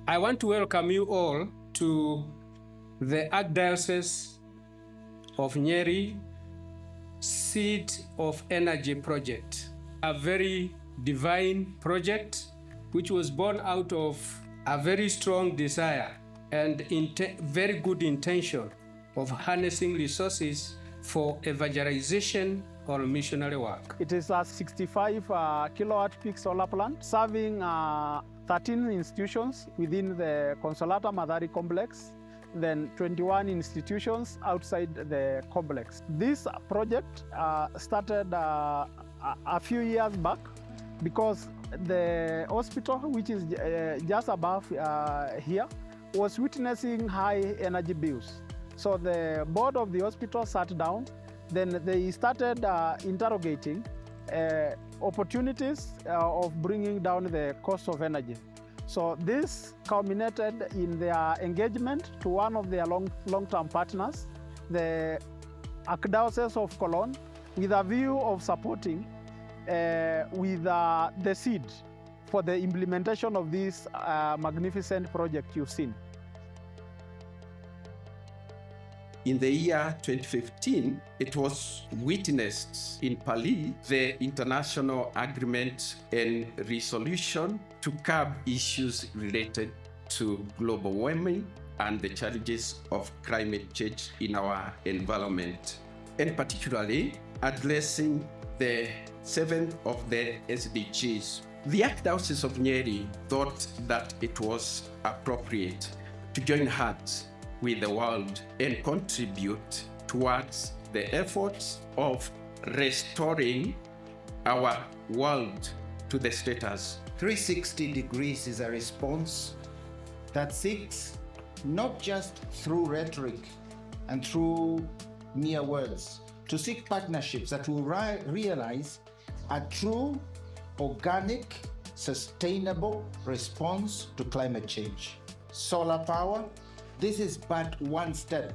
I want to welcome you all to the Archdiocese of Nyeri Seed of Energy project, a very divine project which was born out of a very strong desire and very good intention of harnessing resources for evangelization or missionary work. It is a 65 kilowatt peak solar plant serving 13 institutions within the Consolata Madari complex, then 21 institutions outside the complex. This project started a few years back because the hospital, which is just above here, was witnessing high energy bills. So the board of the hospital sat down, then they started interrogating opportunities of bringing down the cost of energy. So this culminated in their engagement to one of their long-term partners, the Archdiocese of Cologne, with a view of supporting with the seed for the implementation of this magnificent project you've seen. In the year 2015, it was witnessed in Paris the international agreement and resolution to curb issues related to global warming and the challenges of climate change in our environment, and particularly addressing the 7th of the SDGs. The Archdiocese of Nyeri thought that it was appropriate to join hands with the world and contribute towards the efforts of restoring our world to the status. 360 degrees is a response that seeks not just through rhetoric and through mere words, to seek partnerships that will realize a true, organic, sustainable response to climate change. Solar power, this is but one step.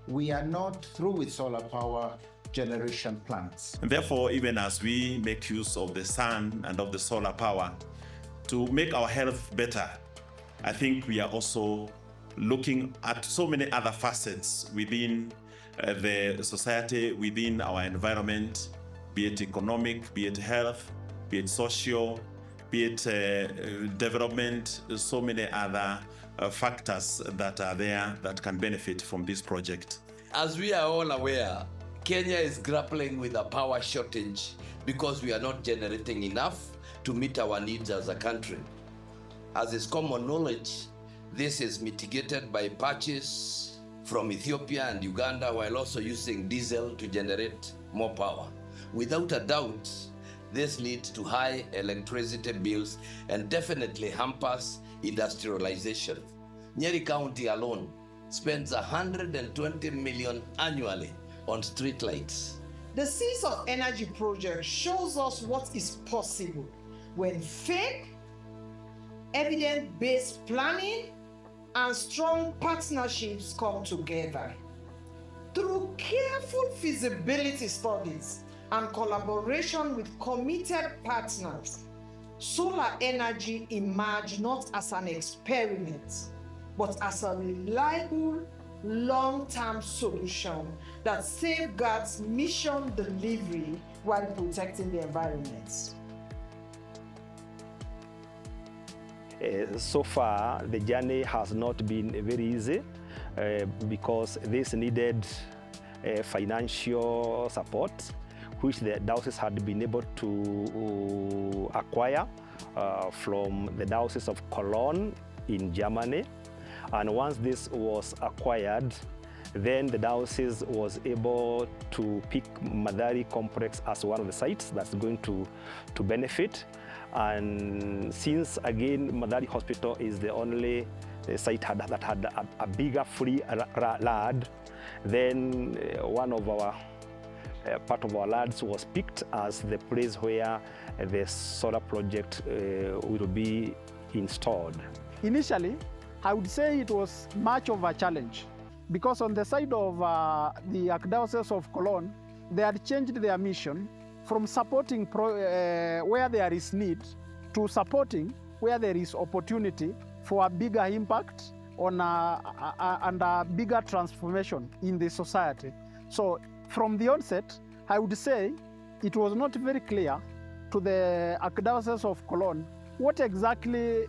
We are not through with solar power generation plants. And therefore, even as we make use of the sun and of the solar power to make our health better, I think we are also looking at so many other facets within the society, within our environment, be it economic, be it health, be it social, be it development, so many other factors that are there that can benefit from this project. As we are all aware, Kenya is grappling with a power shortage because we are not generating enough to meet our needs as a country. As is common knowledge, this is mitigated by purchase from Ethiopia and Uganda while also using diesel to generate more power. Without a doubt, this leads to high electricity bills and definitely hampers industrialization. Nyeri County alone spends 120 million annually on street lights. The Seeds of Energy project shows us what is possible when faith, evidence-based planning, and strong partnerships come together. Through careful feasibility studies and collaboration with committed partners, solar energy emerged not as an experiment, but as a reliable, long-term solution that safeguards mission delivery while protecting the environment. So far, the journey has not been very easy because this needed financial support, which the diocese had been able to acquire from the Diocese of Cologne in Germany. And once this was acquired, then the diocese was able to pick Madari complex as one of the sites that's going to benefit. And since again Madari Hospital is the only site that had a bigger free land, then one of our part of our lands was picked as the place where the solar project will be installed. Initially, I would say it was much of a challenge because on the side of the Archdiocese of Cologne, they had changed their mission from supporting where there is need to supporting where there is opportunity for a bigger impact on and a bigger transformation in the society. So from the onset, I would say it was not very clear to the Archdiocese of Cologne what exactly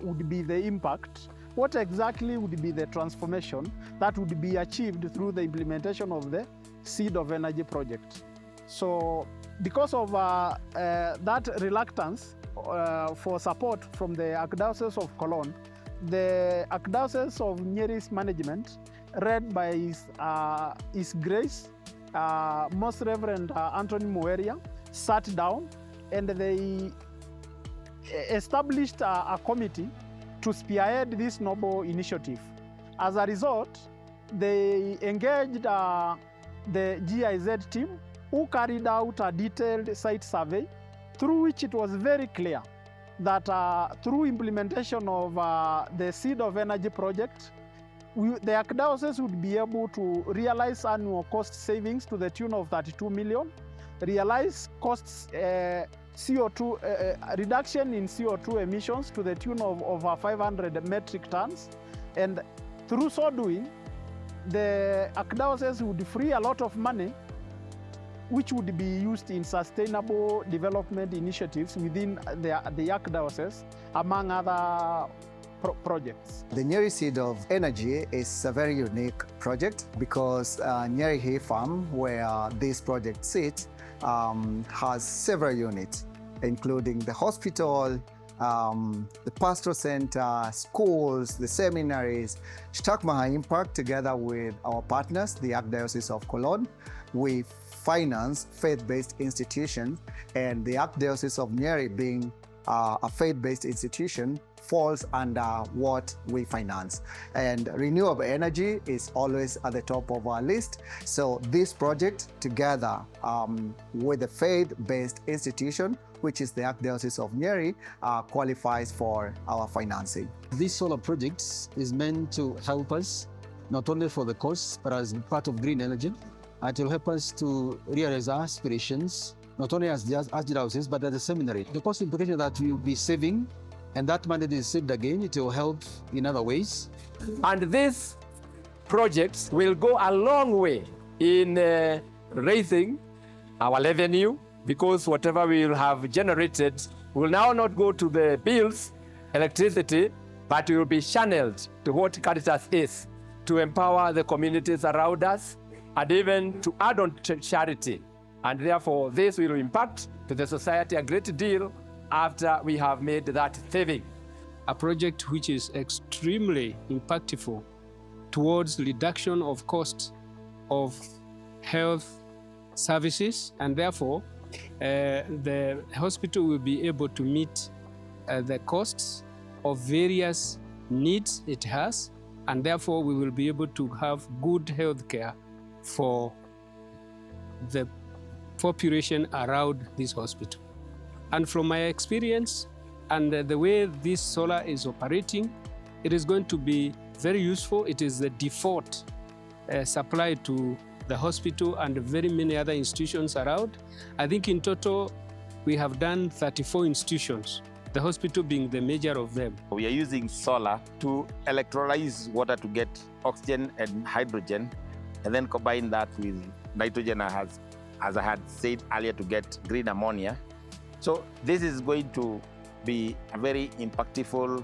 would be the impact, what exactly would be the transformation that would be achieved through the implementation of the Seed of Energy project. So because of that reluctance for support from the Archdiocese of Cologne, the Archdiocese of Nyeri's management, led by His Grace, Most Reverend Anthony Mueria, sat down and they established a committee to spearhead this noble initiative. As a result, they engaged the GIZ team, who carried out a detailed site survey through which it was very clear that through implementation of the Seed of Energy project, the Archdiocese would be able to realize annual cost savings to the tune of 32 million, realize costs CO2 reduction in CO2 emissions to the tune of over 500 metric tons, and through so doing, the Archdiocese would free a lot of money which would be used in sustainable development initiatives within the Archdiocese, among other projects. The Nyeri Seed of Energy is a very unique project because Nyeri Hay Farm, where this project sits, has several units, including the hospital, the pastoral center, schools, the seminaries. Stakmaha Impact, together with our partners, the Archdiocese of Cologne, we finance faith-based institutions, and the Archdiocese of Nyeri, being a faith-based institution, falls under what we finance. And renewable energy is always at the top of our list. So this project, together with the faith-based institution, which is the Archdiocese of Nyeri, qualifies for our financing. This solar project is meant to help us, not only for the costs, but as part of green energy. It will help us to realize our aspirations, not only as Archdiocese, but as a seminary. The cost implication that we will be saving, and that money is saved again, it will help in other ways. And these projects will go a long way in raising our revenue, because whatever we will have generated will now not go to the bills, electricity, but will be channeled to what Caritas is, to empower the communities around us, and even to add on to charity. And therefore, this will impact to the society a great deal after we have made that saving. A project which is extremely impactful towards reduction of costs of health services, and therefore the hospital will be able to meet the costs of various needs it has, and therefore we will be able to have good health care for the population around this hospital. And from my experience and the way this solar is operating, it is going to be very useful. It is the default supply to the hospital and very many other institutions around. I think in total, we have done 34 institutions, the hospital being the major of them. We are using solar to electrolyze water to get oxygen and hydrogen, and then combine that with nitrogen, as I had said earlier, to get green ammonia. So this is going to be a very impactful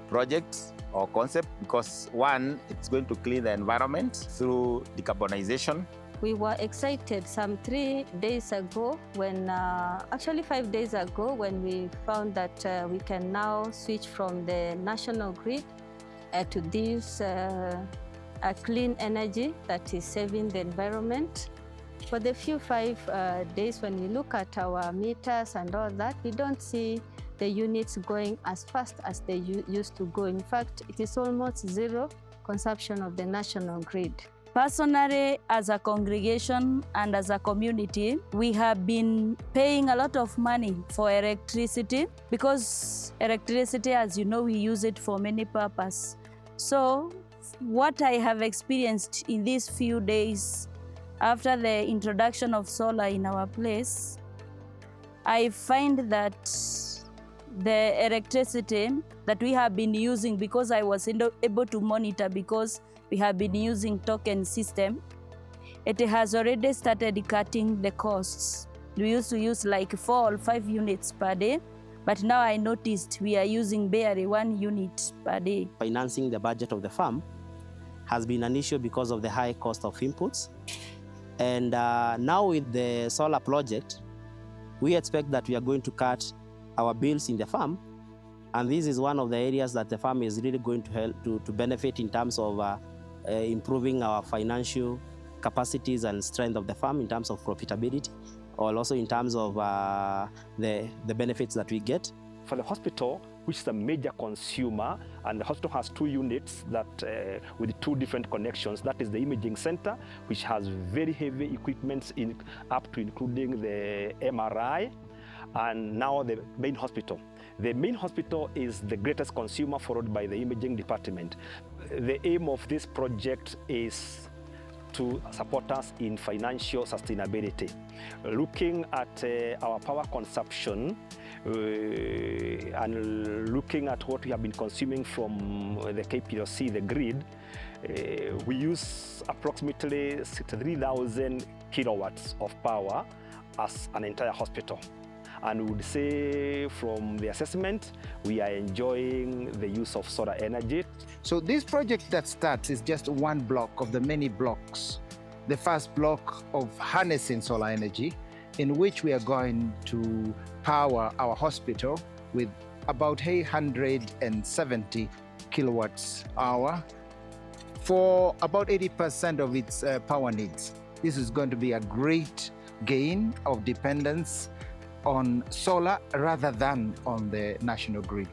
project or concept, because one, it's going to clean the environment through decarbonization. We were excited some 3 days ago when, actually 5 days ago, when we found that we can now switch from the national grid to this clean energy that is saving the environment. For the few 5 days, when we look at our meters and all that, we don't see the units going as fast as they used to go. In fact, it is almost zero consumption of the national grid. Personally, as a congregation and as a community, we have been paying a lot of money for electricity, because electricity, as you know, we use it for many purposes. So what I have experienced in these few days after the introduction of solar in our place, I find that the electricity that we have been using, because I was able to monitor, because we have been using token system, it has already started cutting the costs. We used to use like 4 or 5 units per day, but now I noticed we are using barely 1 unit per day. Financing the budget of the farm has been an issue because of the high cost of inputs. And now with the solar project, we expect that we are going to cut our bills in the farm. And this is one of the areas that the farm is really going to help to benefit in terms of improving our financial capacities and strength of the farm in terms of profitability, or also in terms of the benefits that we get. For the hospital, which is a major consumer, and the hospital has 2 units that with 2 different connections. That is the imaging center, which has very heavy equipment up to including the MRI, and now the main hospital. The main hospital is the greatest consumer, followed by the imaging department. The aim of this project is to support us in financial sustainability. Looking at our power consumption and looking at what we have been consuming from the KPLC, the grid, we use approximately 3,000 kilowatts of power as an entire hospital. And we would say from the assessment, we are enjoying the use of solar energy. So this project that starts is just one block of the many blocks. The first block of harnessing solar energy, in which we are going to power our hospital with about 870 kilowatts hour for about 80% of its power needs. This is going to be a great gain of dependence on solar rather than on the national grid.